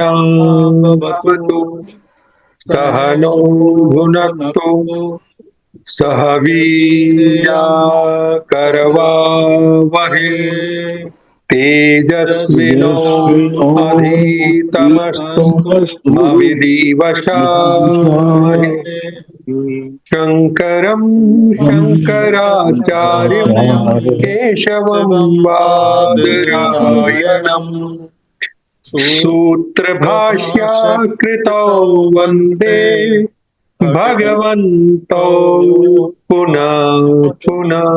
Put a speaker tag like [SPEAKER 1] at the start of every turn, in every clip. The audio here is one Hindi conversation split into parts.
[SPEAKER 1] भवतु
[SPEAKER 2] सहनो
[SPEAKER 1] सहनो
[SPEAKER 2] भुनक्तु
[SPEAKER 1] भुनक्तु
[SPEAKER 2] सह
[SPEAKER 1] सह
[SPEAKER 2] वीर्यङ्करवावहै
[SPEAKER 1] वीर्यङ्करवावहै
[SPEAKER 2] तेजस्विनोऽधीतमस्तु
[SPEAKER 1] तेजस्विनावधीतमस्तु
[SPEAKER 2] मा विद्विषावहै शङ्करं शङ्कराचार्यं केशवं
[SPEAKER 1] शिवं
[SPEAKER 2] बादरायणम्
[SPEAKER 1] बादरायणम्
[SPEAKER 2] सूत्रभाष्याकृतौ
[SPEAKER 1] सूत्रभाष्यकृतौ
[SPEAKER 2] वन्दे
[SPEAKER 1] वन्दे
[SPEAKER 2] भगवन्तौ
[SPEAKER 1] भगवन्तौ
[SPEAKER 2] पुनः पुनः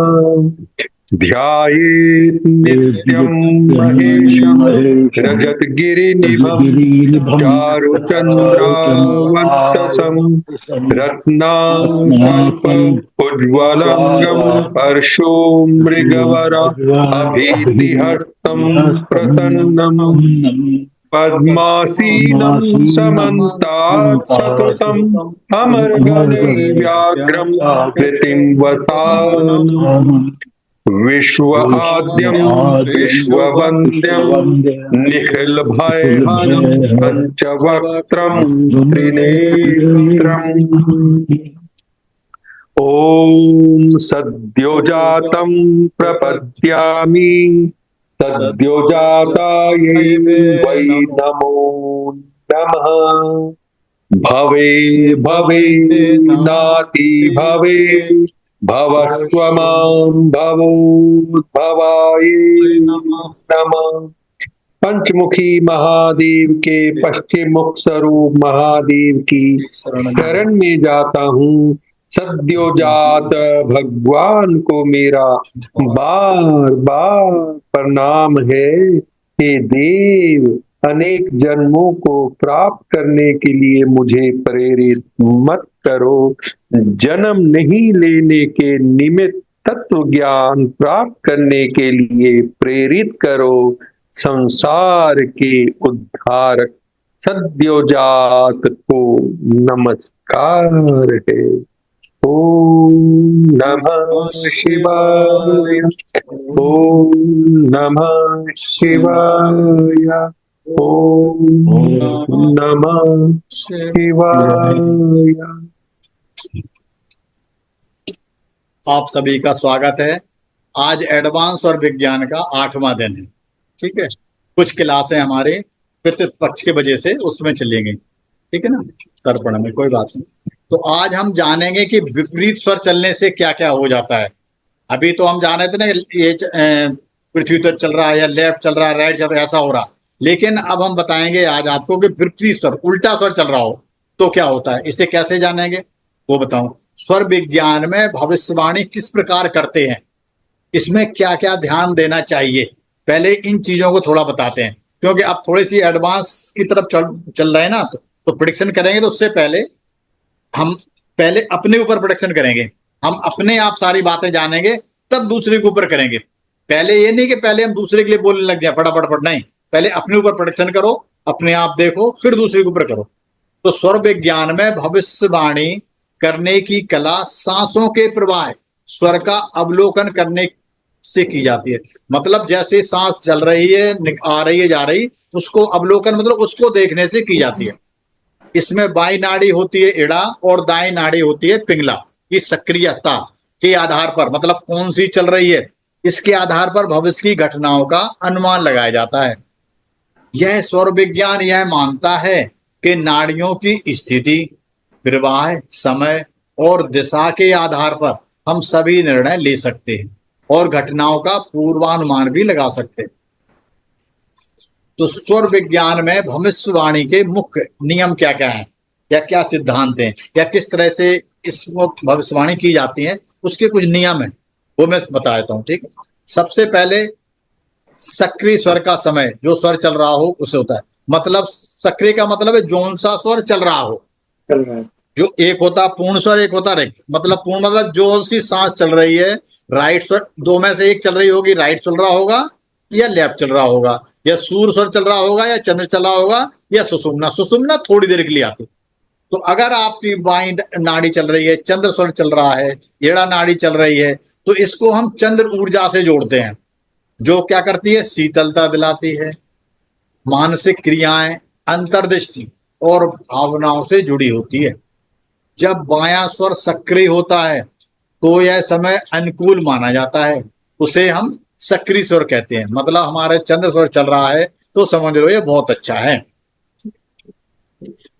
[SPEAKER 2] ध्यायेत् नित्यं महेशं रजतगिरिनिभं चारुचन्द्रावन्तसं रत्नाकल्पौज्ज्वलंगं हर्षो मृगवर अभीतिहस्तं प्रसन्नम् पद्मासीनं समन्तात् सततम् अमरगणैर्व्याघ्रं कृतिं वसानम् विश्वाद्यं विश्ववन्द्यं निखिलभयहरं पञ्चवक्त्रं त्रिनेत्रम् ॐ सद्योजातं प्रपद्यामि सद्योजातायै वै नमो नमः। भवे भवे नाति भवे भवस्व मां भवोद्भवाय नमः। पंचमुखी महादेव के पश्चिम मुख स्वरूप महादेव की शरण में जाता हूँ। सद्योजात भगवान को मेरा बार बार प्रणाम है। हे देव, अनेक जन्मों को प्राप्त करने के लिए मुझे प्रेरित मत करो। जन्म नहीं लेने के निमित्त तत्व ज्ञान प्राप्त करने के लिए प्रेरित करो। संसार के उद्धारक सद्योजात को नमस्कार है। ओम नमः शिवाय। ओम नमः शिवाय। ओम नमः शिवाय।
[SPEAKER 1] आप सभी का स्वागत है। आज एडवांस और विज्ञान का 8वां दिन है। ठीक है, कुछ क्लासें हमारे पितृ पक्ष की वजह से उसमें चलेंगे। ठीक है ना, तर्पण में कोई बात नहीं। तो आज हम जानेंगे कि विपरीत स्वर चलने से क्या क्या हो जाता है। अभी तो हम जाने थे ना, ये पृथ्वी तो चल रहा है या लेफ्ट चल रहा है, राइट चल रहा है, ऐसा हो रहा। लेकिन अब हम बताएंगे आज आपको कि विपरीत स्वर, उल्टा स्वर चल रहा हो तो क्या होता है। इसे कैसे जानेंगे वो बताऊं। स्वर विज्ञान में भविष्यवाणी किस प्रकार करते हैं, इसमें क्या क्या ध्यान देना चाहिए, पहले इन चीजों को थोड़ा बताते हैं। क्योंकि अब थोड़ी सी एडवांस की तरफ चल रहे हैं ना, तो प्रिडिक्शन करेंगे तो उससे पहले हम पहले अपने ऊपर प्रोडक्शन करेंगे। हम अपने आप सारी बातें जानेंगे, तब दूसरे के ऊपर करेंगे। पहले ये नहीं कि पहले हम दूसरे के लिए बोलने लग जाए फटाफट, नहीं, पहले अपने ऊपर प्रोडक्शन करो, अपने आप देखो, फिर दूसरे के ऊपर करो। तो स्वर विज्ञान में भविष्यवाणी करने की कला सांसों के प्रवाह, स्वर का अवलोकन करने से की जाती है। मतलब जैसे सांस चल रही है, आ रही है, जा रही, उसको अवलोकन मतलब उसको देखने से की जाती है। इसमें बाई नाड़ी होती है इड़ा और दाई नाड़ी होती है पिंगला की सक्रियता के आधार पर, मतलब कौन सी चल रही है, इसके आधार पर भविष्य की घटनाओं का अनुमान लगाया जाता है। यह स्वर विज्ञान यह मानता है कि नाड़ियों की स्थिति, प्रवाह, समय और दिशा के आधार पर हम सभी निर्णय ले सकते हैं और घटनाओं का पूर्वानुमान भी लगा सकते हैं। तो स्वर विज्ञान में भविष्यवाणी के मुख्य नियम क्या क्या हैं, या क्या सिद्धांत हैं, या किस तरह से इस भविष्यवाणी की जाती है, उसके कुछ नियम हैं, वो मैं बता देता हूँ। ठीक है, सबसे पहले सक्रिय स्वर का समय, जो स्वर चल रहा हो उसे होता है। मतलब सक्रिय का मतलब है जौन सा स्वर चल रहा हो। जो एक होता पूर्ण स्वर, एक होता रिक्त। मतलब पूर्ण मतलब जो सी सांस चल रही है, राइट स्वर, दो में से एक चल रही होगी, राइट चल रहा होगा या लेफ्ट चल रहा होगा, या सूर स्वर चल रहा होगा या चंद्र चल रहा होगा, या सुषुम्ना। सुषुम्ना थोड़ी देर के लिए आती। तो अगर आपकी बाई नाड़ी चल रही है, चंद्र स्वर चल रहा है, एड़ा नाड़ी चल रही है, तो इसको हम चंद्र ऊर्जा से जोड़ते हैं, जो क्या करती है, शीतलता दिलाती है, मानसिक क्रियाएं अंतर्दृष्टि और भावनाओं से जुड़ी होती है। जब बायां स्वर सक्रिय होता है तो यह समय अनुकूल माना जाता है, उसे हम सक्रिय स्वर कहते हैं। मतलब हमारे चंद्र स्वर चल रहा है तो समझ लो ये बहुत अच्छा है।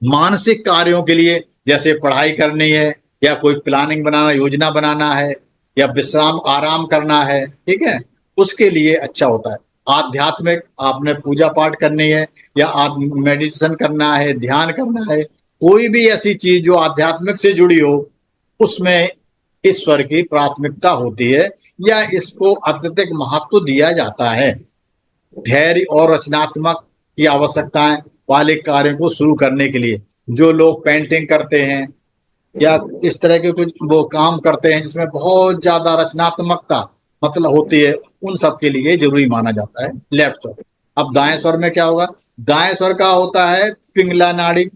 [SPEAKER 1] मानसिक कार्यों के लिए, जैसे पढ़ाई करनी है या कोई प्लानिंग बनाना, योजना बनाना है या विश्राम आराम करना है, ठीक है, उसके लिए अच्छा होता है। आध्यात्मिक, आपने पूजा पाठ करनी है या मेडिटेशन करना है, ध्यान करना है, कोई भी ऐसी चीज जो आध्यात्मिक से जुड़ी हो, उसमें ईश्वर की प्राथमिकता होती है या इसको अत्यधिक महत्व दिया जाता है। धैर्य और रचनात्मक की आवश्यकताएं वाले कार्यों को शुरू करने के लिए, जो लोग पेंटिंग करते हैं या इस तरह के कुछ वो काम करते हैं जिसमें बहुत ज्यादा रचनात्मकता मतलब होती है, उन सब के लिए जरूरी माना जाता है लेफ्ट स्वर। अब दाएं स्वर में क्या होगा? दाएं स्वर का होता है पिंगला नाड़ी,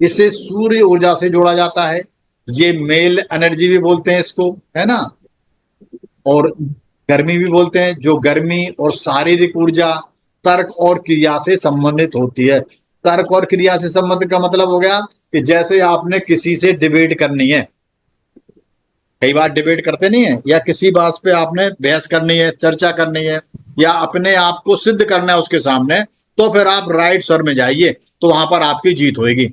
[SPEAKER 1] इसे सूर्य ऊर्जा से जोड़ा जाता है। ये मेल एनर्जी भी बोलते हैं इसको, है ना, और गर्मी भी बोलते हैं, जो गर्मी और शारीरिक ऊर्जा तर्क और क्रिया से संबंधित होती है। तर्क और क्रिया से संबंधित का मतलब हो गया कि जैसे आपने किसी से डिबेट करनी है, कई बार डिबेट करते नहीं है, या किसी बात पे आपने बहस करनी है, चर्चा करनी है, या अपने आप को सिद्ध करना है उसके सामने, तो फिर आप राइट स्वर में जाइए, तो वहां पर आपकी जीत होगी।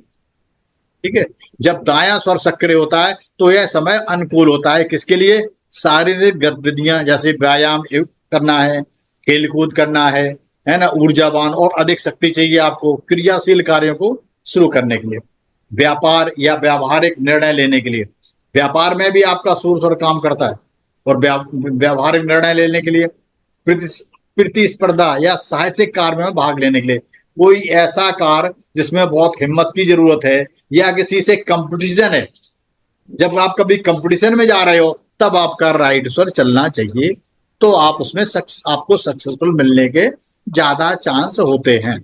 [SPEAKER 1] ठीक है। जब दायां स्वर सक्रिय होता है तो यह समय अनुकूल होता है किसके लिए? शारीरिक गतिविधियां, जैसे व्यायाम करना है, खेलकूद करना है ना, ऊर्जावान और अधिक शक्ति चाहिए आपको क्रियाशील कार्यों को शुरू करने के लिए। व्यापार या व्यावहारिक निर्णय लेने के लिए, व्यापार में भी आपका सूर्य स्वर काम करता है, और व्यावहारिक निर्णय लेने के लिए, प्रतिस्पर्धा या साहसिक कार्य में भाग लेने के लिए, कोई ऐसा कार्य जिसमें बहुत हिम्मत की जरूरत है या किसी से कंपटीशन है, जब आप कभी कंपटीशन में जा रहे हो तब आपका राइट स्वर चलना चाहिए, तो आप उसमें आपको सक्सेसफुल मिलने के ज्यादा चांस होते हैं।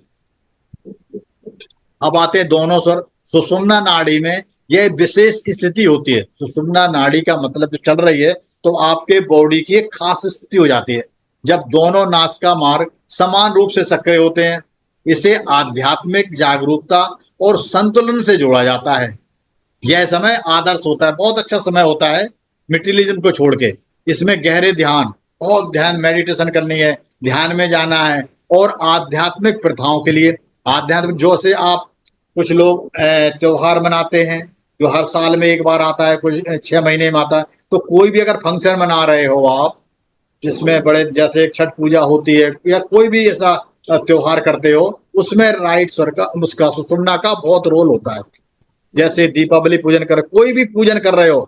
[SPEAKER 1] अब आते हैं दोनों स्वर। सुषुम्ना नाड़ी में यह विशेष स्थिति होती है। सुषुम्ना नाड़ी का मतलब जो चल रही है तो आपके बॉडी की एक खास स्थिति हो जाती है जब दोनों नासिका मार्ग समान रूप से सक्रिय होते हैं। इसे आध्यात्मिक जागरूकता और संतुलन से जोड़ा जाता है। यह समय आदर्श होता है, बहुत अच्छा समय होता है मिटिलिज्म को छोड़ के। इसमें गहरे ध्यान, बहुत ध्यान, मेडिटेशन करनी है, ध्यान में जाना है, और आध्यात्मिक प्रथाओं के लिए, आध्यात्मिक जो से आप, कुछ लोग त्योहार मनाते हैं जो हर साल में एक बार आता है, कुछ 6 महीने में आता है, तो कोई भी अगर फंक्शन मना रहे हो आप, जिसमें बड़े, जैसे छठ पूजा होती है या कोई भी ऐसा त्योहार करते हो, उसमें राइट स्वर का, उसका सुषुम्ना का बहुत रोल होता है। जैसे दीपावली पूजन कर, कोई भी पूजन कर रहे हो,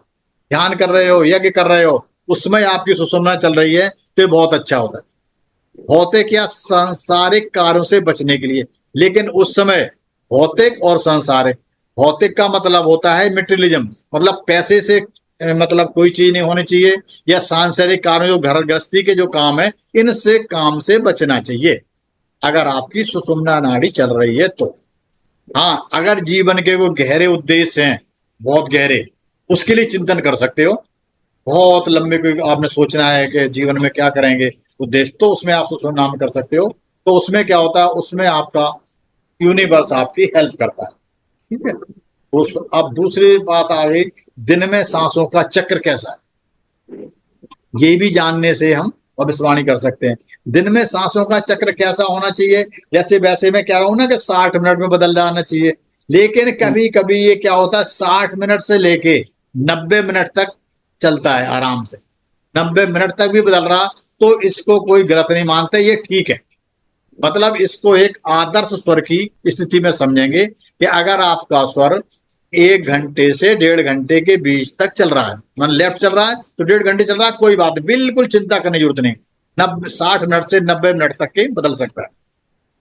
[SPEAKER 1] ध्यान कर रहे हो, यज्ञ कर रहे हो, उसमें आपकी सुषुम्ना चल रही है तो ये बहुत अच्छा होता है। भौतिक या सांसारिक कार्यों से बचने के लिए, लेकिन उस समय भौतिक और सांसारिक, भौतिक का मतलब होता है मेटेरियलिज्म, मतलब पैसे से मतलब कोई चीज नहीं होनी चाहिए, या सांसारिक कार्यों जो घर गृहस्थी के जो काम है, इनसे काम से बचना चाहिए अगर आपकी सुषुम्ना नाड़ी चल रही है तो। हाँ, अगर जीवन के वो गहरे उद्देश्य हैं, बहुत गहरे, उसके लिए चिंतन कर सकते हो। बहुत लंबे कोई आपने सोचना है कि जीवन में क्या करेंगे उद्देश्य, तो उसमें आप सुनाम कर सकते हो। तो उसमें क्या होता है, उसमें आपका यूनिवर्स आपकी हेल्प करता है। ठीक है। अब दूसरी बात आ गई, दिन में सांसों का चक्र कैसा है, ये भी जानने से हम भविष्यवाणी कर सकते हैं। दिन में सांसों का चक्र कैसा होना चाहिए, जैसे वैसे मैं कह रहा हूं ना कि 60 मिनट में बदल जाना चाहिए, लेकिन कभी कभी ये क्या होता है, 60 मिनट से लेके 90 मिनट तक चलता है आराम से, 90 मिनट तक भी बदल रहा, तो इसको कोई गलत नहीं मानते, ये ठीक है। मतलब इसको एक आदर्श स्वर की स्थिति में समझेंगे कि अगर आपका स्वर 1 घंटे से 1.5 घंटे के बीच तक चल रहा है, मन लेफ्ट चल रहा है तो 1.5 घंटे चल रहा है, कोई बात नहीं, बिल्कुल चिंता करने की जरूरत नहीं। 60 मिनट से 90 मिनट तक के बदल सकता है।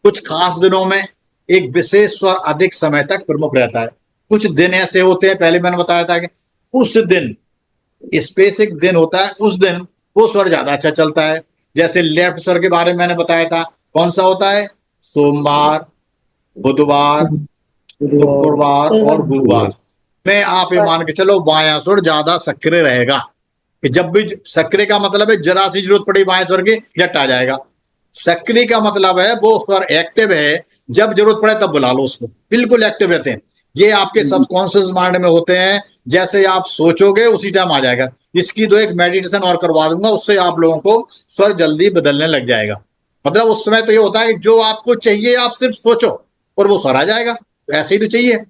[SPEAKER 1] कुछ खास दिनों में एक विशेष स्वर अधिक समय तक प्रमुख रहता है। कुछ दिन ऐसे होते हैं, पहले मैंने बताया था कि उस दिन, स्पेसिफिक दिन होता है, उस दिन वो स्वर ज्यादा अच्छा चलता है। जैसे लेफ्ट स्वर के बारे में मैंने बताया था, कौन सा होता है? सोमवार, बुधवार, शुक्रवार और गुरुवार में आप ये मान के चलो बायां स्वर ज्यादा सक्रिय रहेगा। कि जब भी सक्रिय का मतलब है जरा सी जरूरत पड़ी बाएं स्वर की, झट आ जाएगा। सक्रिय का मतलब है वो स्वर एक्टिव है, जब जरूरत पड़े तब बुला लो उसको, बिल्कुल एक्टिव रहते हैं। ये आपके सबकॉन्शियस माइंड में होते हैं, जैसे आप सोचोगे उसी टाइम आ जाएगा। इसकी तो एक मेडिटेशन और करवा दूंगा, उससे आप लोगों को स्वर जल्दी बदलने लग जाएगा। मतलब उस समय तो ये होता है कि जो आपको चाहिए आप सिर्फ सोचो और वो स्वर आ जाएगा, ऐसे ही तो चाहिए।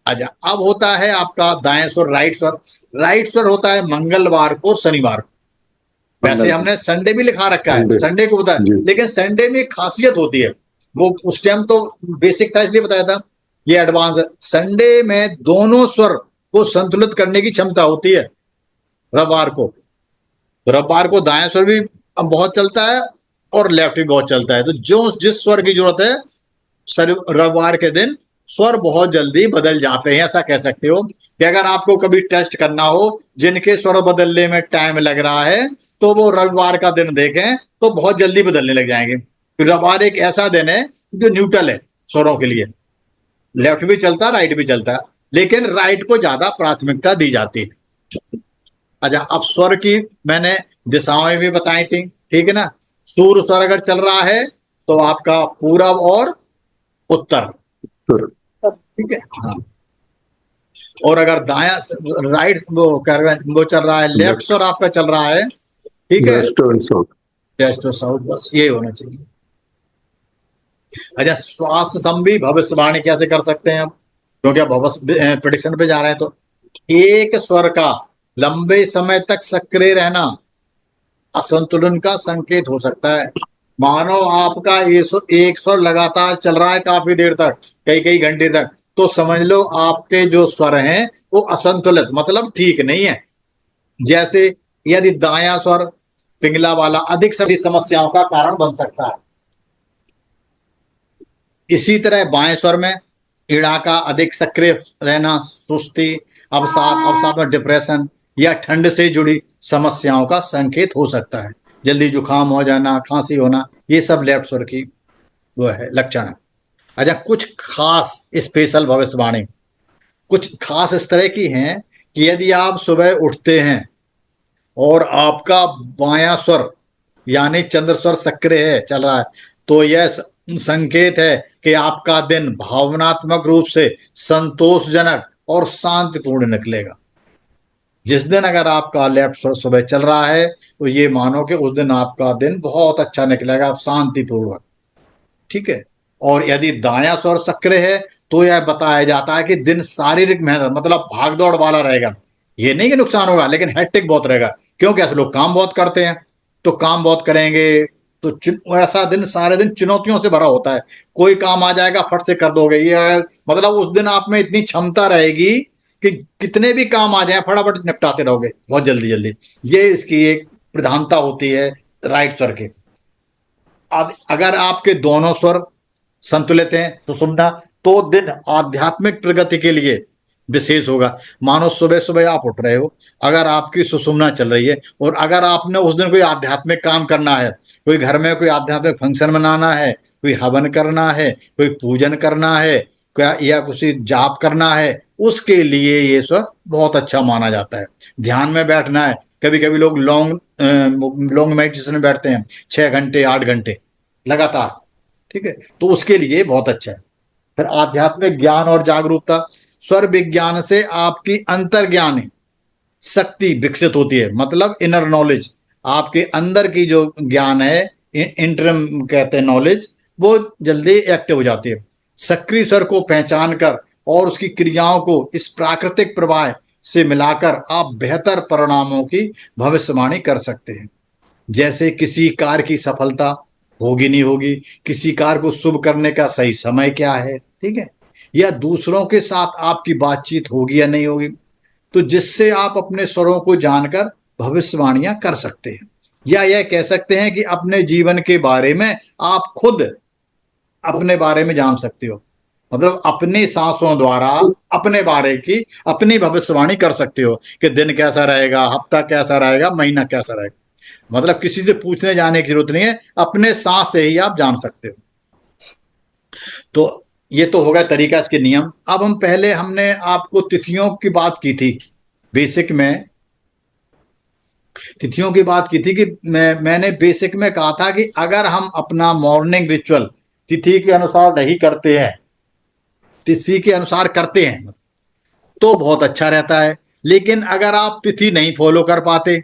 [SPEAKER 1] अच्छा, अब होता है आपका दाएं स्वर, राइट स्वर। राइट स्वर होता है मंगलवार को, शनिवार को। वैसे
[SPEAKER 2] मंगल
[SPEAKER 1] हमने संडे भी लिखा रखा है,
[SPEAKER 2] संडे।
[SPEAKER 1] संडे को होता है,
[SPEAKER 2] जी।
[SPEAKER 1] लेकिन संडे में एक खासियत होती है। वो उस टाइम तो बेसिक था इसलिए बताया था, ये एडवांस है। संडे में दोनों स्वर को संतुलित करने की क्षमता होती है रविवार को। तो रविवार को दाएं स्वर भी बहुत चलता है और लेफ्ट भी बहुत चलता है। तो जो जिस स्वर की जरूरत है, रविवार के दिन स्वर बहुत जल्दी बदल जाते हैं। ऐसा कह सकते हो कि अगर आपको कभी टेस्ट करना हो जिनके स्वर बदलने में टाइम लग रहा है, तो वो रविवार का दिन देखें तो बहुत जल्दी बदलने लग जाएंगे। रविवार एक ऐसा दिन है जो न्यूट्रल है स्वरों के लिए, लेफ्ट भी चलता है राइट भी चलता है, लेकिन राइट को ज्यादा प्राथमिकता दी जाती है। अच्छा, अब स्वर की मैंने दिशाएं भी बताई थी, ठीक है ना। सूर्य स्वर अगर चल रहा है तो आपका पूरब और उत्तर,
[SPEAKER 2] सुर।
[SPEAKER 1] ठीक है। हाँ, और अगर दाया राइट वो चल रहा है, लेफ्ट
[SPEAKER 2] लेफ्ट
[SPEAKER 1] स्वर आपका चल रहा है, ठीक है,
[SPEAKER 2] वेस्ट एंड साउथ।
[SPEAKER 1] वेस्ट और साउथ, बस ये होना चाहिए। अच्छा, स्वास्थ्य संबंधी भविष्यवाणी कैसे कर सकते हैं हम, क्योंकि अब भविष्य प्रिडिक्शन पे जा रहे हैं। तो एक स्वर का लंबे समय तक सक्रिय रहना असंतुलन का संकेत हो सकता है। मानो आपका एक स्वर लगातार चल रहा है काफी देर तक, कई कई घंटे तक, तो समझ लो आपके जो स्वर हैं वो असंतुलित, मतलब ठीक नहीं है। जैसे यदि दायां स्वर पिंगला वाला अधिक सभी समस्याओं का कारण बन सकता है। इसी तरह बाएं स्वर में ईड़ा का अधिक सक्रिय रहना सुस्ती, अवसाद, अवसाद में डिप्रेशन या ठंड से जुड़ी समस्याओं का संकेत हो सकता है। जल्दी जुकाम हो जाना, खांसी होना, ये सब लेफ्ट स्वर की वो है लक्षण है। अच्छा, कुछ खास स्पेशल भविष्यवाणी कुछ खास इस तरह की हैं कि यदि आप सुबह उठते हैं और आपका बायां स्वर यानी चंद्र स्वर सक्रिय है, चल रहा है, तो यह संकेत है कि आपका दिन भावनात्मक रूप से संतोषजनक और शांतिपूर्ण निकलेगा। जिस दिन अगर आपका लेफ्ट स्वर सुबह चल रहा है तो ये मानो कि उस दिन आपका दिन बहुत अच्छा निकलेगा, शांतिपूर्वक, ठीक है। और यदि दायां स्वर सक्रिय है तो यह बताया जाता है कि दिन शारीरिक मेहनत मतलब भागदौड़ वाला रहेगा। ये नहीं कि नुकसान होगा, लेकिन हेक्टिक बहुत रहेगा, क्योंकि ऐसे लोग काम बहुत करते हैं, तो काम बहुत करेंगे, तो ऐसा दिन सारे दिन चुनौतियों से भरा होता है। कोई काम आ जाएगा फट से कर दोगे, ये मतलब उस दिन आप में इतनी क्षमता रहेगी कि कितने भी काम आ जाए फटाफट निपटाते रहोगे बहुत जल्दी जल्दी। ये इसकी एक प्रधानता होती है राइट स्वर की। अब अगर आपके दोनों स्वर संतुलित हैं तो सुनना, तो दिन आध्यात्मिक प्रगति के लिए विशेष होगा। मानो सुबह सुबह आप उठ रहे हो, अगर आपकी सुषुम्ना चल रही है और अगर आपने उस दिन कोई आध्यात्मिक काम करना है, कोई घर में कोई आध्यात्मिक फंक्शन मनाना है, कोई हवन करना है, कोई पूजन करना है, या किसी जाप करना है, उसके लिए ये सब बहुत अच्छा माना जाता है। ध्यान में बैठना है, कभी कभी लोग लॉन्ग मेडिटेशन में बैठते हैं 6 घंटे 8 घंटे लगातार, ठीक है, तो उसके लिए बहुत अच्छा है। फिर आध्यात्मिक ज्ञान और जागरूकता, स्वर विज्ञान से आपकी अंतर्ज्ञानी शक्ति विकसित होती है, मतलब इनर नॉलेज, आपके अंदर की जो ज्ञान है, इंटरम कहते हैं नॉलेज, वो जल्दी एक्टिव हो जाती है। सक्रिय स्वर को पहचान कर और उसकी क्रियाओं को इस प्राकृतिक प्रवाह से मिलाकर आप बेहतर परिणामों की भविष्यवाणी कर सकते हैं। जैसे किसी कार की सफलता होगी नहीं होगी, किसी कार को शुभ करने का सही समय क्या है, ठीक है, या दूसरों के साथ आपकी बातचीत होगी या नहीं होगी, तो जिससे आप अपने स्वरों को जानकर भविष्यवाणियां कर सकते हैं। या यह कह सकते हैं कि अपने जीवन के बारे में आप खुद अपने बारे में जान सकते हो, मतलब अपनी सांसों द्वारा अपने बारे की अपनी भविष्यवाणी कर सकते हो कि दिन कैसा रहेगा, हफ्ता कैसा रहेगा, महीना कैसा रहेगा। मतलब किसी से पूछने जाने की जरूरत नहीं है, अपने सांस से ही आप जान सकते हो। तो ये तो होगा तरीका, इसके नियम। अब हम पहले हमने आपको तिथियों की बात की थी बेसिक में, तिथियों की बात की थी कि मैंने बेसिक में कहा था कि अगर हम अपना मॉर्निंग रिचुअल तिथि के अनुसार नहीं करते हैं, तिथि के अनुसार करते हैं, तो बहुत अच्छा रहता है। लेकिन अगर आप तिथि नहीं फॉलो कर पाते,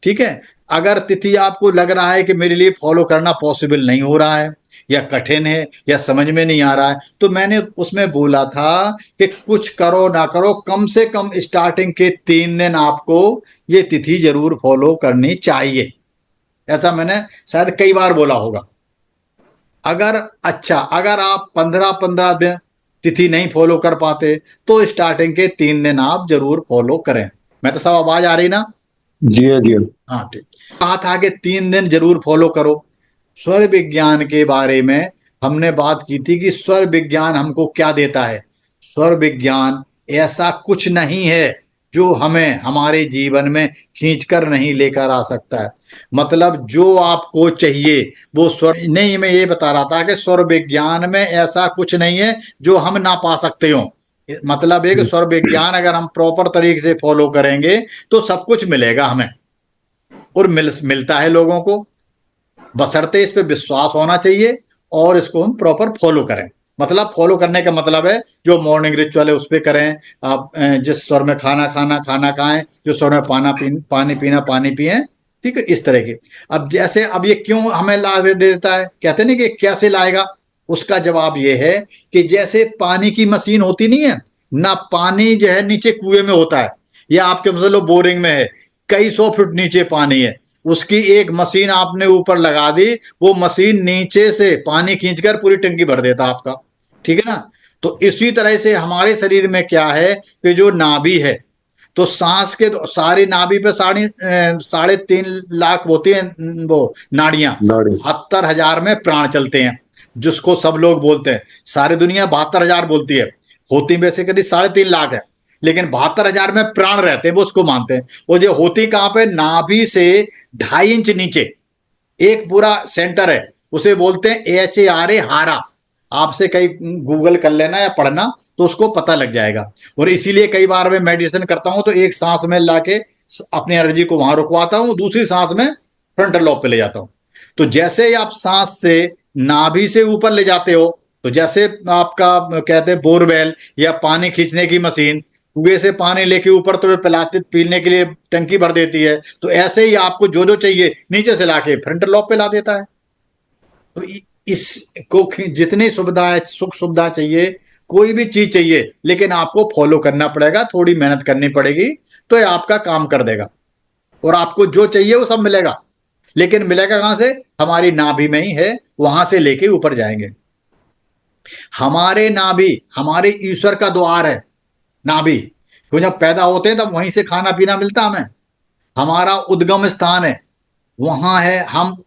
[SPEAKER 1] ठीक है, अगर तिथि आपको लग रहा है कि मेरे लिए फॉलो करना पॉसिबल नहीं हो रहा है, या कठिन है, या समझ में नहीं आ रहा है, तो मैंने उसमें बोला था कि कुछ करो ना करो, कम से कम स्टार्टिंग के 3 दिन आपको ये तिथि जरूर फॉलो करनी चाहिए। ऐसा मैंने शायद कई बार बोला होगा। अगर आप 15-15 दिन तिथि नहीं फॉलो कर पाते, तो स्टार्टिंग के 3 दिन आप जरूर फॉलो करें। मैं तो सब आवाज आ रही ना?
[SPEAKER 2] जी हाँ, जी हाँ।
[SPEAKER 1] हाँ, ठीक। कहा था कि 3 दिन जरूर फॉलो करो। स्वर विज्ञान के बारे में हमने बात की थी कि स्वर विज्ञान हमको क्या देता है। स्वर विज्ञान ऐसा कुछ नहीं है जो हमें हमारे जीवन में खींचकर नहीं लेकर आ सकता है। मतलब जो आपको चाहिए वो स्वर नहीं, मैं ये बता रहा था कि स्वर विज्ञान में ऐसा कुछ नहीं है जो हम ना पा सकते हो। मतलब है कि स्वर विज्ञान अगर हम प्रॉपर तरीके से फॉलो करेंगे तो सब कुछ मिलेगा हमें, और मिलता है लोगों को, बशर्ते इस पे विश्वास होना चाहिए और इसको हम प्रॉपर फॉलो करें। मतलब फॉलो करने का मतलब है जो मॉर्निंग रिचुअल है उस पे करें। आप जिस स्वर में खाना खाना खाना खाएं, जो स्वर में पानी पीना पानी पिए, ठीक है, इस तरह की। अब जैसे अब ये क्यों हमें ला दे देता है, कहते नहीं कि कैसे लाएगा, उसका जवाब ये है कि जैसे पानी की मशीन होती नहीं है ना, पानी जो है नीचे कुएं में होता है, या आपके मतलब बोरिंग में है, कई 100 फुट नीचे पानी है, उसकी एक मशीन आपने ऊपर लगा दी, वो मशीन नीचे से पानी खींचकर पूरी टंकी भर देता आपका, ठीक है ना। तो इसी तरह से हमारे शरीर में क्या है कि जो नाभि है, तो सांस के सारी नाभि पे 3.5 लाख होती हैं वो नाड़ियां।
[SPEAKER 2] नाड़ी।
[SPEAKER 1] 72,000 में प्राण चलते हैं, जिसको सब लोग बोलते हैं। सारी दुनिया 72,000 बोलती है, होती बेसिकली 3.5 लाख है, लेकिन 72,000 में प्राण रहते हैं, वो उसको मानते हैं। और जो होती कहां पे, नाभि से 2.5 इंच नीचे एक पूरा सेंटर है, उसे बोलते हैं HARA, हारा। आपसे कई गूगल कर लेना या पढ़ना तो उसको पता लग जाएगा। और इसीलिए कई बार मैं मेडिटेशन करता हूं तो एक सांस में लाके अपनी एनर्जी को वहां रुकवाता हूं, दूसरी सांस में फ्रंटल लॉब पे ले जाता हूं। तो जैसे ही आप सांस से नाभि से ऊपर ले जाते हो, तो जैसे आपका कहते हैं बोरवेल या पानी खींचने की मशीन कुएं से पानी लेके ऊपर तुम्हें पिलाते पीने के लिए टंकी भर देती है, तो ऐसे ही आपको जो जो चाहिए नीचे से लाके फ्रंटल लॉब पे ला देता है। तो इसको जितनी सुविधा, सुख सुविधा चाहिए, कोई भी चीज चाहिए, लेकिन आपको फॉलो करना पड़ेगा, थोड़ी मेहनत करनी पड़ेगी, तो ये आपका काम कर देगा और आपको जो चाहिए वो सब मिलेगा। लेकिन मिलेगा कहां से? हमारी नाभि में ही है, वहां से लेके ऊपर जाएंगे। हमारे नाभि हमारे ईश्वर का द्वार है, नाभि। तो जब पैदा होते हैं तब वहीं से खाना पीना मिलता हमें। हमारा उद्गम स्थान है, वहां है, हम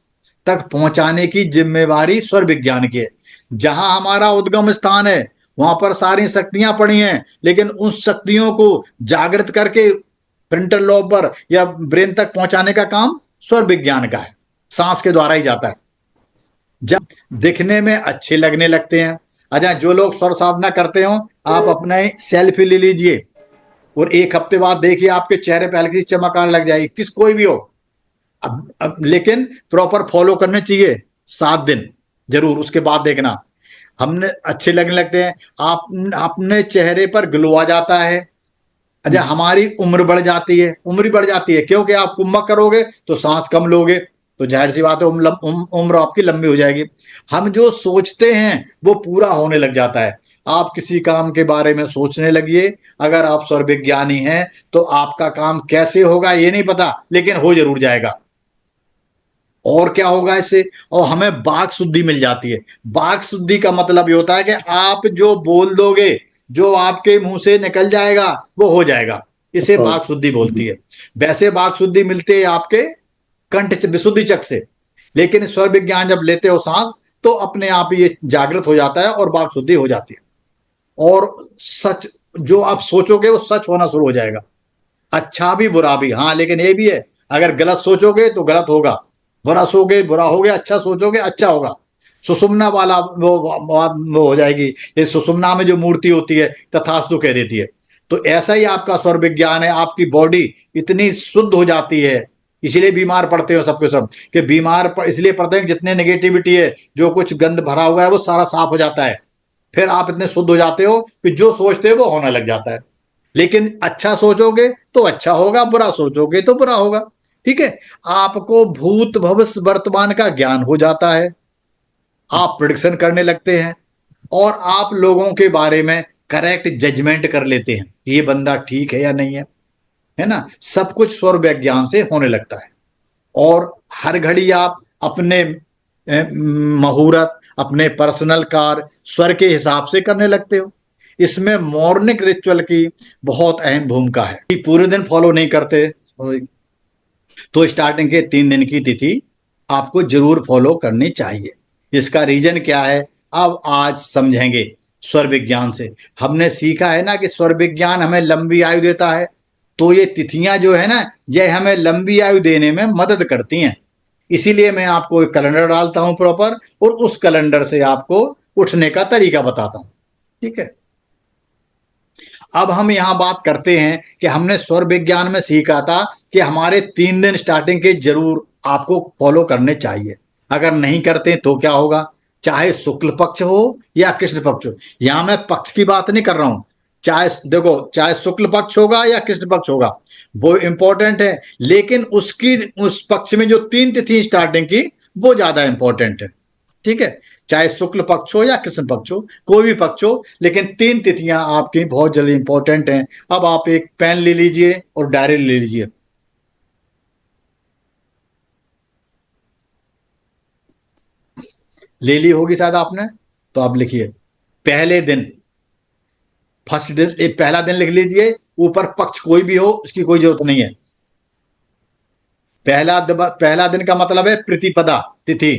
[SPEAKER 1] तक पहुंचाने की जिम्मेवारी स्वर विज्ञान की है। जहां हमारा उद्गम स्थान है वहां पर सारी शक्तियां पड़ी हैं, लेकिन उन शक्तियों को जागृत करके फ्रंटल लॉब पर या ब्रेन तक पहुंचाने का काम स्वर विज्ञान का है, सांस के द्वारा ही जाता है। जब दिखने में अच्छे लगने लगते हैं, अच्छा, जो लोग स्वर साधना करते हो, आप अपने सेल्फी ले लीजिए और 1 हफ्ते बाद देखिए आपके चेहरे पे हल्की सी चमक आने लग जाएगी, कोई भी हो। अब लेकिन प्रॉपर फॉलो करने चाहिए 7 दिन जरूर, उसके बाद देखना हमने अच्छे लगने लगते हैं, आप अपने चेहरे पर ग्लो आ जाता है। अच्छा, हमारी उम्र बढ़ जाती है, उम्र बढ़ जाती है क्योंकि आप कुंभक करोगे तो सांस कम लोगे, तो जाहिर सी बात है उम्र आपकी लंबी हो जाएगी। हम जो सोचते हैं वो पूरा होने लग जाता है। आप किसी काम के बारे में सोचने लगिए, अगर आप स्वर विज्ञानी हैं तो आपका काम कैसे होगा ये नहीं पता, लेकिन हो जरूर जाएगा। और क्या होगा इससे? और हमें वाक शुद्धि मिल जाती है। वाक शुद्धि का मतलब ये होता है कि आप जो बोल दोगे, जो आपके मुंह से निकल जाएगा वो हो जाएगा, इसे वाक शुद्धि बोलती है। वैसे वाक शुद्धि मिलती है आपके कंठ विशुद्धि चक से, लेकिन स्वर विज्ञान जब लेते हो सांस तो अपने आप ये जागृत हो जाता है और वाक शुद्धि हो जाती है। और सच जो आप सोचोगे वो सच होना शुरू हो जाएगा, अच्छा भी बुरा भी। हाँ, लेकिन ये भी है, अगर गलत सोचोगे तो गलत होगा, बुरा सोगे बुरा हो गया, अच्छा सोचोगे अच्छा होगा। सुषुम्ना वाला वो हो जाएगी, ये सुषुम्ना में जो मूर्ति होती है तथास्तु कह देती है। तो ऐसा ही आपका स्वर विज्ञान है, आपकी बॉडी इतनी शुद्ध हो जाती है इसीलिए बीमार पड़ते हो सबके सब, कि इसलिए पड़ते हैं कि जितने नेगेटिविटी है, जो कुछ गंद भरा हुआ है, वो सारा साफ हो जाता है। फिर आप इतने शुद्ध हो जाते हो कि जो सोचते हो वो होने लग जाता है। लेकिन अच्छा सोचोगे तो अच्छा होगा, बुरा सोचोगे तो बुरा होगा। ठीक है। आपको भूत भविष्य वर्तमान का ज्ञान हो जाता है, आप प्रिडिक्शन करने लगते हैं, और आप लोगों के बारे में करेक्ट जजमेंट कर लेते हैं कि ये बंदा ठीक है या नहीं है ना। सब कुछ स्वर विज्ञान से होने लगता है। और हर घड़ी आप अपने मुहूर्त, अपने पर्सनल कार्य स्वर के हिसाब से करने लगते हो। इसमें मॉर्निंग रिचुअल की बहुत अहम भूमिका है कि पूरे दिन फॉलो नहीं करते तो स्टार्टिंग के 3 दिन की तिथि आपको जरूर फॉलो करनी चाहिए। इसका रीजन क्या है, अब आज समझेंगे। स्वर विज्ञान से हमने सीखा है ना कि स्वर विज्ञान हमें लंबी आयु देता है, तो ये तिथियां जो है ना, ये हमें लंबी आयु देने में मदद करती हैं। इसीलिए मैं आपको एक कैलेंडर डालता हूं प्रॉपर, और उस कैलेंडर से आपको उठने का तरीका बताता हूं। ठीक है। अब हम यहां बात करते हैं कि हमने स्वर विज्ञान में सीखा था कि हमारे 3 दिन स्टार्टिंग के जरूर आपको फॉलो करने चाहिए। अगर नहीं करते तो क्या होगा, चाहे शुक्ल पक्ष हो या कृष्ण पक्ष हो। यहां मैं पक्ष की बात नहीं कर रहा हूं, चाहे देखो, चाहे शुक्ल पक्ष होगा या कृष्ण पक्ष होगा, वो इंपॉर्टेंट है। लेकिन उसकी उस पक्ष में जो 3 तिथि स्टार्टिंग की, वो ज्यादा इंपॉर्टेंट है। ठीक है। चाहे शुक्ल पक्ष हो या कृष्ण पक्ष हो, कोई भी पक्ष हो, लेकिन 3 तिथियां आपकी बहुत जल्दी इंपॉर्टेंट हैं। अब आप एक पेन ले लीजिए और डायरी ले लीजिए। ले ली होगी शायद आपने, तो आप लिखिए पहले दिन, फर्स्ट दिन, एक पहला दिन लिख लीजिए। ऊपर पक्ष कोई भी हो, उसकी कोई जरूरत नहीं है। पहला दिन का मतलब है प्रतिपदा तिथि।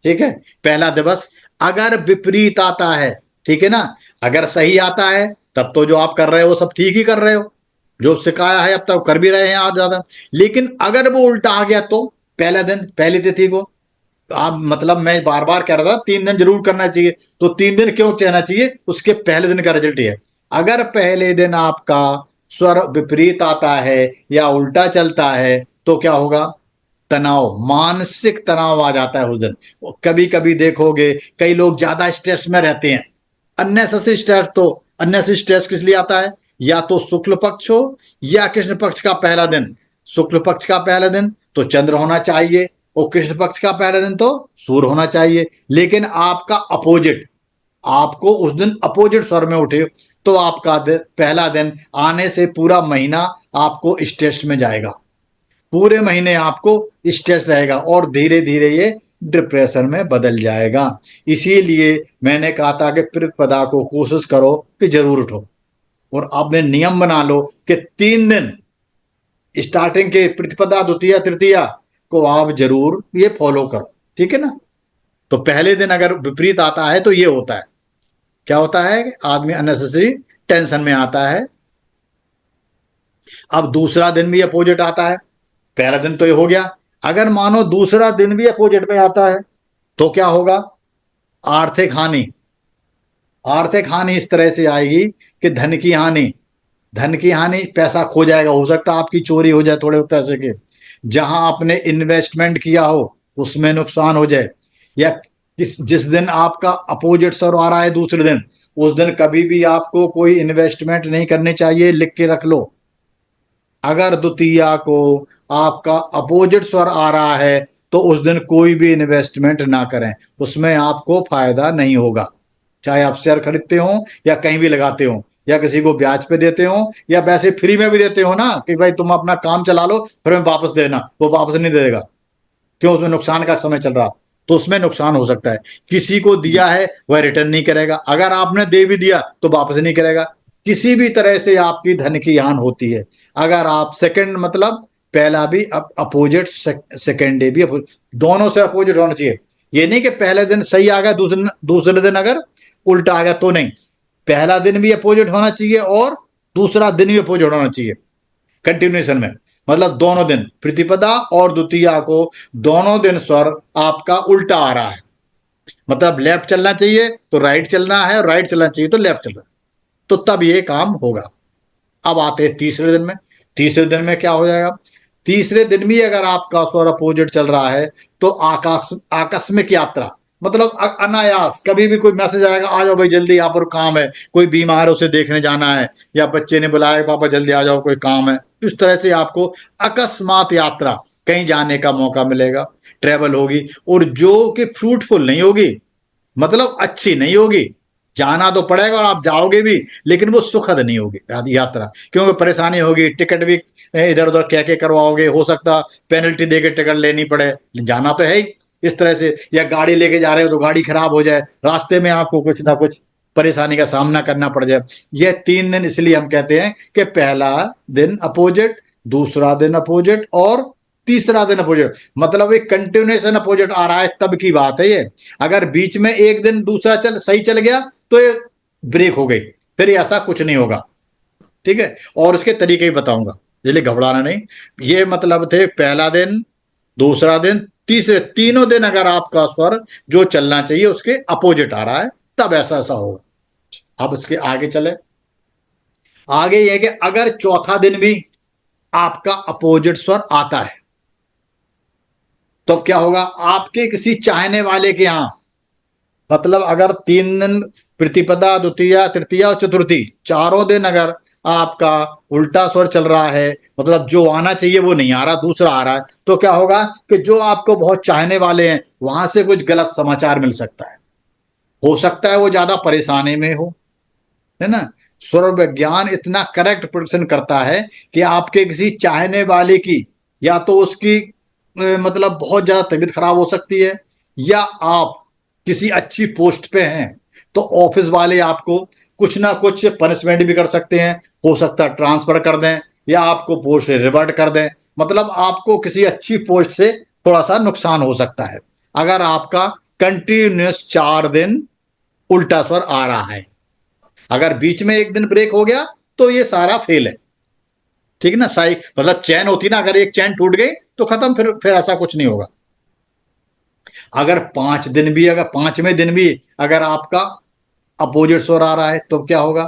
[SPEAKER 1] ठीक है। पहला दिवस। अगर विपरीत आता है, ठीक है ना, अगर सही आता है तब तो जो आप कर रहे हो वो सब ठीक ही कर रहे हो, जो सिखाया है अब तक कर भी रहे हैं आप ज्यादा। लेकिन अगर वो उल्टा आ गया तो पहला दिन, पहली तिथि को, तो आप मतलब मैं बार बार कह रहा था 3 दिन जरूर करना चाहिए। तो 3 दिन क्यों कहना चाहिए, उसके पहले दिन का रिजल्ट है। अगर पहले दिन आपका स्वर विपरीत आता है या उल्टा चलता है तो क्या होगा, तनाव, मानसिक तनाव आ जाता है उस दिन। कभी कभी देखोगे कई लोग ज्यादा स्ट्रेस में रहते हैं। अननेसेसरी स्ट्रेस, तो अननेसेसरी स्ट्रेस किस लिए आता है, या तो शुक्ल पक्ष हो या कृष्ण पक्ष का पहला दिन। शुक्ल पक्ष का पहला दिन तो चंद्र होना चाहिए, और कृष्ण पक्ष का पहला दिन तो सूर्य होना चाहिए। लेकिन आपका अपोजिट, आपको उस दिन अपोजिट स्वर में उठे, तो आपका पहला दिन आने से पूरा महीना आपको स्ट्रेस में जाएगा। पूरे महीने आपको स्ट्रेस रहेगा और धीरे धीरे ये डिप्रेशन में बदल जाएगा। इसीलिए मैंने कहा था कि प्रतिपदा को कोशिश करो कि जरूर उठो, और आपने नियम बना लो कि 3 दिन स्टार्टिंग के प्रतिपदा, द्वितीया, तृतीया को आप जरूर ये फॉलो करो। ठीक है ना। तो पहले दिन अगर विपरीत आता है तो ये होता है, क्या होता है कि आदमी अननेसेसरी टेंशन में आता है। अब दूसरा दिन भी अपोजिट आता है, पहला दिन तो ये हो गया। अगर मानो दूसरा दिन भी अपोजिट में आता है तो क्या होगा, आर्थिक हानि। आर्थिक हानि इस तरह से आएगी कि धन की हानि, धन की हानि, पैसा खो जाएगा, हो सकता है आपकी चोरी हो जाए थोड़े पैसे के, जहां आपने इन्वेस्टमेंट किया हो उसमें नुकसान हो जाए, या जिस दिन आपका अपोजिट स्वर आ रहा है दूसरे दिन, उस दिन कभी भी आपको कोई इन्वेस्टमेंट नहीं करनी चाहिए, लिख के रख लो। अगर द्वितीया को आपका अपोजिट स्वर आ रहा है तो उस दिन कोई भी इन्वेस्टमेंट ना करें, उसमें आपको फायदा नहीं होगा। चाहे आप शेयर खरीदते हो या कहीं भी लगाते हो, या किसी को ब्याज पे देते हो, या वैसे फ्री में भी देते हो ना, कि भाई तुम अपना काम चला लो फिर मैं वापस देना, वो वापस नहीं दे देगा। क्यों, उसमें नुकसान का समय चल रहा, तो उसमें नुकसान हो सकता है। किसी को दिया है वह रिटर्न नहीं करेगा, अगर आपने दे भी दिया तो वापस नहीं करेगा। किसी भी तरह से आपकी धन की हानि होती है। अगर आप सेकंड, मतलब पहला भी अपोजिट, सेकंड डे भी दोनों से अपोजिट होना चाहिए। ये नहीं कि पहले दिन सही आ गया, दूसरे दिन अगर उल्टा आ गया तो नहीं। पहला दिन भी अपोजिट होना चाहिए और दूसरा दिन भी अपोजिट होना चाहिए, कंटिन्यूएशन में। मतलब दोनों दिन प्रतिपदा और द्वितीया को दोनों दिन स्वर आपका उल्टा आ रहा है, मतलब लेफ्ट चलना चाहिए तो राइट चलना है, और राइट चलना चाहिए तो लेफ्ट चलना है, तो तब ये काम होगा। अब आते हैं तीसरे दिन में। तीसरे दिन में क्या हो जाएगा, तीसरे दिन भी अगर आपका स्वर अपोजिट चल रहा है तो आकस्मिक यात्रा, मतलब अनायास कभी भी कोई मैसेज आएगा, आ जाओ भाई जल्दी, यहाँ पर काम है, कोई बीमार है उसे देखने जाना है, या बच्चे ने बुलाया पापा जल्दी आ जाओ कोई काम है, इस तरह से आपको अकस्मात यात्रा कहीं जाने का मौका मिलेगा, ट्रेवल होगी, और जो कि फ्रूटफुल नहीं होगी, मतलब अच्छी नहीं होगी। जाना तो पड़ेगा और आप जाओगे भी, लेकिन वो सुखद नहीं होगी यात्रा, क्योंकि परेशानी होगी, टिकट भी इधर उधर कह के करवाओगे, हो सकता पेनल्टी दे के टिकट लेनी पड़े, जाना तो है ही इस तरह से, या गाड़ी लेके जा रहे हो तो गाड़ी खराब हो जाए, रास्ते में आपको कुछ ना कुछ परेशानी का सामना करना पड़ जाए। ये 3 दिन इसलिए हम कहते हैं कि पहला दिन अपोजिट, दूसरा दिन अपोजिट, और तीसरा दिन अपोजिट, मतलब एक कंटिन्यूएशन अपोजिट आ रहा है तब की बात है ये। अगर बीच में एक दिन दूसरा सही चल गया तो ये ब्रेक हो गई, फिर ऐसा कुछ नहीं होगा, ठीक है। और उसके तरीके ही बताऊंगा, इसलिए घबराना नहीं। ये मतलब थे पहला दिन, दूसरा दिन, तीसरे, तीनों दिन अगर आपका स्वर जो चलना चाहिए उसके अपोजिट आ रहा है तब ऐसा ऐसा होगा। अब इसके आगे चले, आगे यह कि अगर चौथा दिन भी आपका अपोजिट स्वर आता है तो क्या होगा, आपके किसी चाहने वाले के यहां, मतलब अगर 3 दिन प्रतिपदा, द्वितीया, तृतीया और चतुर्थी, चारों दिन अगर आपका उल्टा स्वर चल रहा है, मतलब जो आना चाहिए वो नहीं आ रहा, दूसरा आ रहा है, तो क्या होगा कि जो आपको बहुत चाहने वाले हैं वहां से कुछ गलत समाचार मिल सकता है, हो सकता है वो ज्यादा परेशानी में हो, है ना। स्वर विज्ञान इतना करेक्ट प्रोडिक्शन करता है कि आपके किसी चाहने वाले की, या तो उसकी मतलब बहुत ज्यादा तबीयत खराब हो सकती है, या आप किसी अच्छी पोस्ट पे हैं तो ऑफिस वाले आपको कुछ ना कुछ पनिशमेंट भी कर सकते हैं, हो सकता है ट्रांसफर कर दें या आपको पोस्ट से रिवर्ट कर दें, मतलब आपको किसी अच्छी पोस्ट से थोड़ा सा नुकसान हो सकता है अगर आपका कंटिन्यूस 4 दिन उल्टा स्वर आ रहा है। अगर बीच में एक दिन ब्रेक हो गया तो ये सारा फेल है, ठीक है ना। साई मतलब चैन होती ना, अगर एक चैन टूट गई तो खत्म, फिर ऐसा कुछ नहीं होगा। अगर 5 दिन भी, अगर 5वें दिन भी अगर आपका अपोजिट स्वर आ रहा है तो क्या होगा,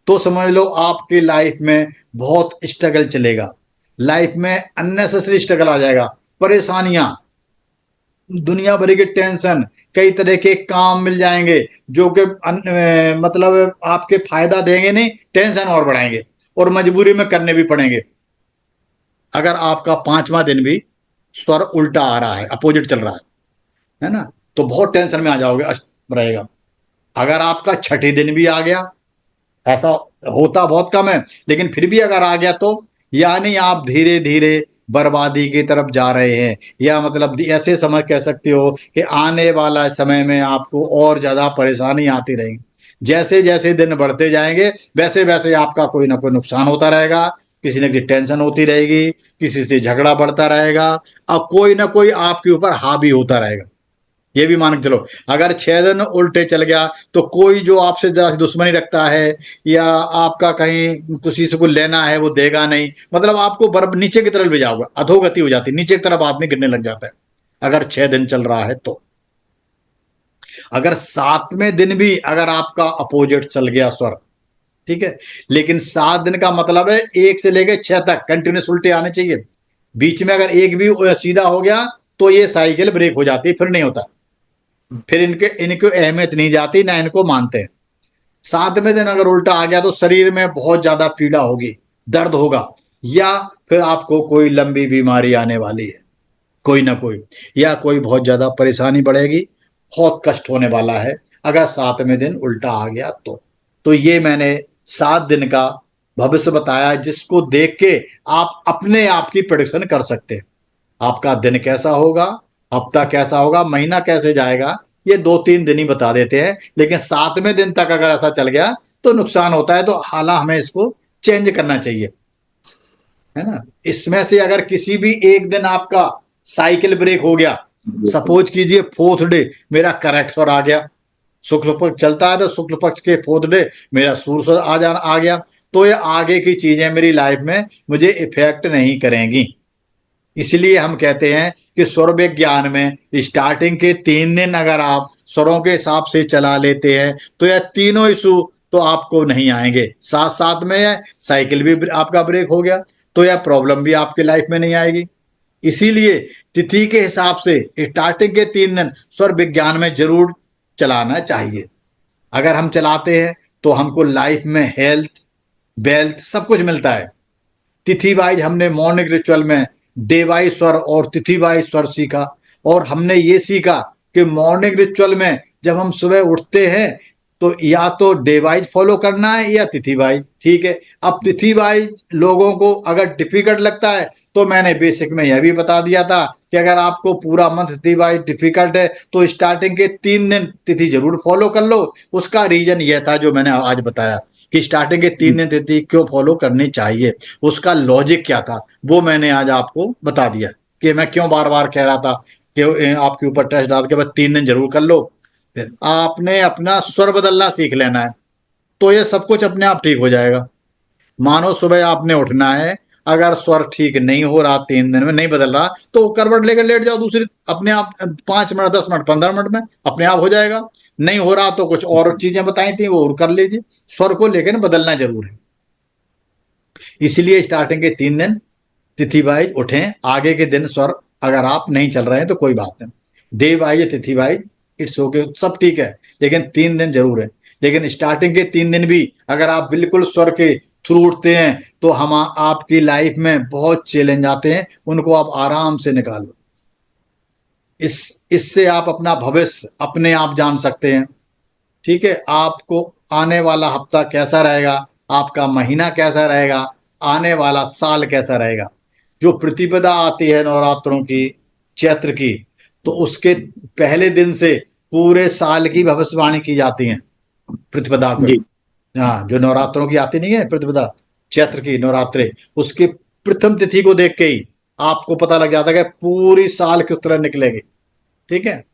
[SPEAKER 1] तो समझ लो आपकी लाइफ में बहुत स्ट्रगल चलेगा, लाइफ में अननेसेसरी स्ट्रगल आ जाएगा, परेशानियां, दुनिया भर की टेंशन, कई तरह के काम मिल जाएंगे जो कि मतलब आपके फायदा देंगे नहीं, टेंशन और बढ़ाएंगे, और मजबूरी में करने भी पड़ेंगे। अगर आपका 5वां दिन भी स्वर उल्टा आ रहा है, अपोजिट चल रहा है ना, तो बहुत टेंशन में आ जाओगे, रहेगा। अगर आपका छठे दिन भी आ गया, ऐसा होता बहुत कम है लेकिन फिर भी अगर आ गया तो यानी आप धीरे धीरे बर्बादी की तरफ जा रहे हैं, या मतलब ऐसे समझ कह सकते हो कि आने वाला समय में आपको और ज्यादा परेशानी आती रहेगी। जैसे जैसे दिन बढ़ते जाएंगे वैसे वैसे आपका कोई ना कोई नुकसान होता रहेगा, किसी न किसी टेंशन होती रहेगी, किसी से झगड़ा बढ़ता रहेगा, और कोई ना कोई आपके ऊपर हावी होता रहेगा। ये भी मान के चलो, अगर 6 दिन उल्टे चल गया तो कोई जो आपसे जरा सी दुश्मनी रखता है, या आपका कहीं किसी से कुछ लेना है वो देगा नहीं, मतलब आपको बर्फ नीचे की तरफ ले जाओगे, अधोगति हो जाती है, नीचे की तरफ आदमी गिरने लग जाता है अगर 6 दिन चल रहा है तो। अगर 7वें दिन भी अगर आपका अपोजिट चल गया स्वर, ठीक है, लेकिन 7 दिन का मतलब है 1 से लेकर 6 तक कंटिन्यूस उल्टे आने चाहिए, बीच में अगर एक भी सीधा हो गया तो ये साइकिल ब्रेक हो जाती है, फिर नहीं होता, फिर इनके इनको अहमियत नहीं जाती, ना इनको मानते हैं। 7वें दिन अगर उल्टा आ गया तो शरीर में बहुत ज्यादा पीड़ा होगी, दर्द होगा, या फिर आपको कोई लंबी बीमारी आने वाली है, कोई ना कोई, या कोई बहुत ज्यादा परेशानी बढ़ेगी, बहुत कष्ट होने वाला है अगर 7वें दिन उल्टा आ गया तो ये मैंने 7 दिन का भविष्य बताया, जिसको देख के आप अपने आप की प्रेडिक्शन कर सकते हैं। आपका दिन कैसा होगा, हफ्ता कैसा होगा, महीना कैसे जाएगा, ये 2-3 दिन ही बता देते हैं, लेकिन 7वें दिन तक अगर ऐसा चल गया तो नुकसान होता है, तो हाला हमें इसको चेंज करना चाहिए, है ना। इसमें से अगर किसी भी एक दिन आपका साइकिल ब्रेक हो गया, सपोज कीजिए 4th डे मेरा करेक्ट स्वर आ गया, शुक्ल पक्ष चलता है तो शुक्ल पक्ष के 4th डे मेरा सूर्य आ गया, तो ये आगे की चीजें मेरी लाइफ में मुझे इफेक्ट नहीं करेंगी। इसलिए हम कहते हैं कि स्वर विज्ञान में स्टार्टिंग के 3 दिन अगर आप स्वरों के हिसाब से चला लेते हैं तो यह तीनों इशू तो आपको नहीं आएंगे। साथ साथ में साइकिल भी आपका ब्रेक हो गया, तो यह प्रॉब्लम भी आपकी लाइफ में नहीं आएगी। इसीलिए तिथि के हिसाब से स्टार्टिंग के 3 दिन स्वर विज्ञान में जरूर चलाना चाहिए। अगर हम चलाते हैं तो हमको लाइफ में हेल्थ, वेल्थ सब कुछ मिलता है। तिथि वाइज हमने मॉर्निंग रिचुअल में डे वाइज स्वर और तिथि वाइज स्वर सीखा, और हमने ये सीखा कि मॉर्निंग रिचुअल में जब हम सुबह उठते हैं तो या तो डे वाइज फॉलो करना है या तिथि वाइज। ठीक है, अब तिथि वाइज लोगों को अगर डिफिकल्ट लगता है तो मैंने बेसिक में यह भी बता दिया था कि अगर आपको पूरा मंथ तिथि वाइज डिफिकल्ट है तो स्टार्टिंग के 3 दिन तिथि जरूर फॉलो कर लो। उसका रीजन यह था जो मैंने आज बताया कि स्टार्टिंग के 3 दिन तिथि क्यों फॉलो करनी चाहिए, उसका लॉजिक क्या था वो मैंने आज आपको बता दिया कि मैं क्यों बार बार कह रहा था कि आपके ऊपर टेस्ट डाल के बाद 3 दिन जरूर कर लो। फिर आपने अपना स्वर बदलना सीख लेना है तो ये सब कुछ अपने आप ठीक हो जाएगा। मानो सुबह आपने उठना है, अगर स्वर ठीक नहीं हो रहा, 3 दिन में नहीं बदल रहा, तो करवट लेकर लेट जाओ दूसरी, अपने आप 5 मिनट 10 मिनट 15 मिनट में अपने आप हो जाएगा। नहीं हो रहा तो कुछ और चीजें बताई थी वो और कर लीजिए, स्वर को लेकर बदलना जरूर है। इसलिए स्टार्टिंग के 3 दिन तिथि वाइज उठें, आगे के दिन स्वर अगर आप नहीं चल रहे हैं तो कोई बात नहीं, डे वाइज तिथि वाइज इट्स ओके, सब ठीक है, लेकिन 3 दिन जरूर है। लेकिन स्टार्टिंग के 3 दिन भी अगर आप बिल्कुल स्वर के थ्रू उठते हैं तो हम आपकी लाइफ में बहुत चैलेंज आते हैं, उनको आप आराम से निकालो। इससे आप अपना भविष्य अपने आप जान सकते हैं। ठीक है, आपको आने वाला हफ्ता कैसा रहेगा, आपका महीना कैसा रहेगा, आने वाला साल कैसा रहेगा। जो प्रतिपदा आती है नवरात्रों की, चैत्र की, तो उसके पहले दिन से पूरे साल की भविष्यवाणी की जाती है प्रतिपदा को।
[SPEAKER 2] जी।
[SPEAKER 1] हाँ, जो नवरात्रों की आती नहीं है प्रतिपदा, चैत्र की नवरात्रे, उसकी प्रथम तिथि को देख के ही आपको पता लग जाता है कि पूरी साल किस तरह निकलेगी। ठीक है,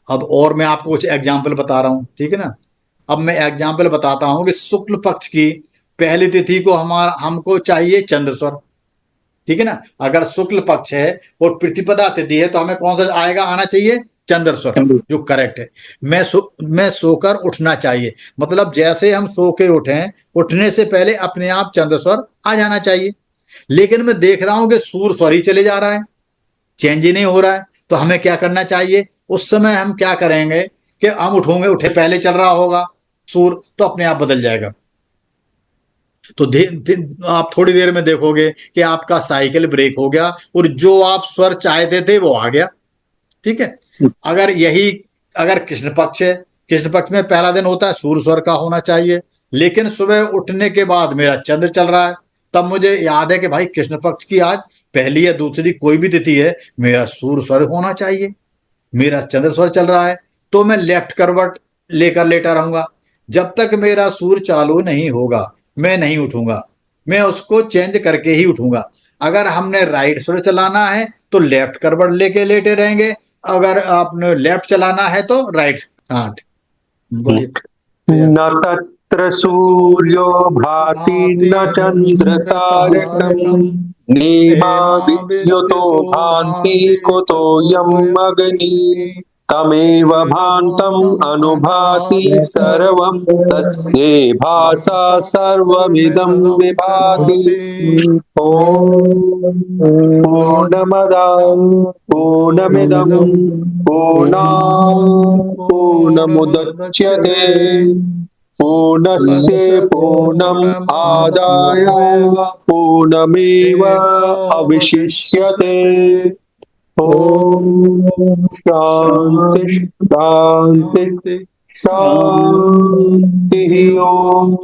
[SPEAKER 1] अब और मैं आपको कुछ एग्जाम्पल बता रहा हूं, ठीक है ना। अब मैं एग्जाम्पल बताता हूं कि शुक्ल पक्ष की पहली तिथि को हमारा हमको चाहिए चंद्र स्वर। ठीक है ना, अगर शुक्ल पक्ष है और प्रतिपदा तिथि है तो हमें कौन सा आएगा, आना चाहिए चंद्र स्वर, जो करेक्ट है। मैं सोकर उठना चाहिए, मतलब जैसे हम सो के उठें, उठने से पहले अपने आप चंद्र स्वर आ जाना चाहिए। लेकिन मैं देख रहा हूं कि सूर स्वर ही चले जा रहा है, चेंज ही नहीं हो रहा है, तो हमें क्या करना चाहिए। उस समय हम क्या करेंगे कि हम उठोगे, उठे पहले चल रहा होगा सूर, तो अपने आप बदल जाएगा। तो आप थोड़ी देर में देखोगे कि आपका साइकिल ब्रेक हो गया और जो आप स्वर चाहते थे वो आ गया। ठीक है, अगर यही अगर कृष्ण पक्ष है, कृष्ण पक्ष में पहला दिन होता है सूर स्वर का होना चाहिए, लेकिन सुबह उठने के बाद मेरा चंद्र चल रहा है, तब मुझे याद है कि भाई कृष्ण पक्ष की आज पहली या दूसरी कोई भी तिथि है, मेरा सूर स्वर होना चाहिए, मेरा चंद्र स्वर चल रहा है, तो मैं लेफ्ट करवट लेकर लेटा रहूंगा। जब तक मेरा सूर चालू नहीं होगा मैं नहीं उठूंगा, मैं उसको चेंज करके ही उठूंगा। अगर हमने राइट सुर चलाना है तो लेफ्ट करवट लेके लेटे रहेंगे, अगर आपने लेफ्ट चलाना है तो राइट। हाँ, बोलिए भैया।
[SPEAKER 2] न तत्र सूर्यो भाति न चंद्र तारकम् नेमा विद्युतो भान्ति कुतोऽयम् अग्निः तमेव भान्तम् अनुभाति सर्वं तस्यै भासा सर्वमिदं विभाति। ॐ पूर्णमदः पूर्णमिदं पूर्णात् पूर्णमुदच्यते पूर्णस्य पूर्णम् आदाय पूर्णमेव अवशिष्यते। ॐ शान्ति शान्ति
[SPEAKER 1] शांति
[SPEAKER 2] शान्तिः। ॐ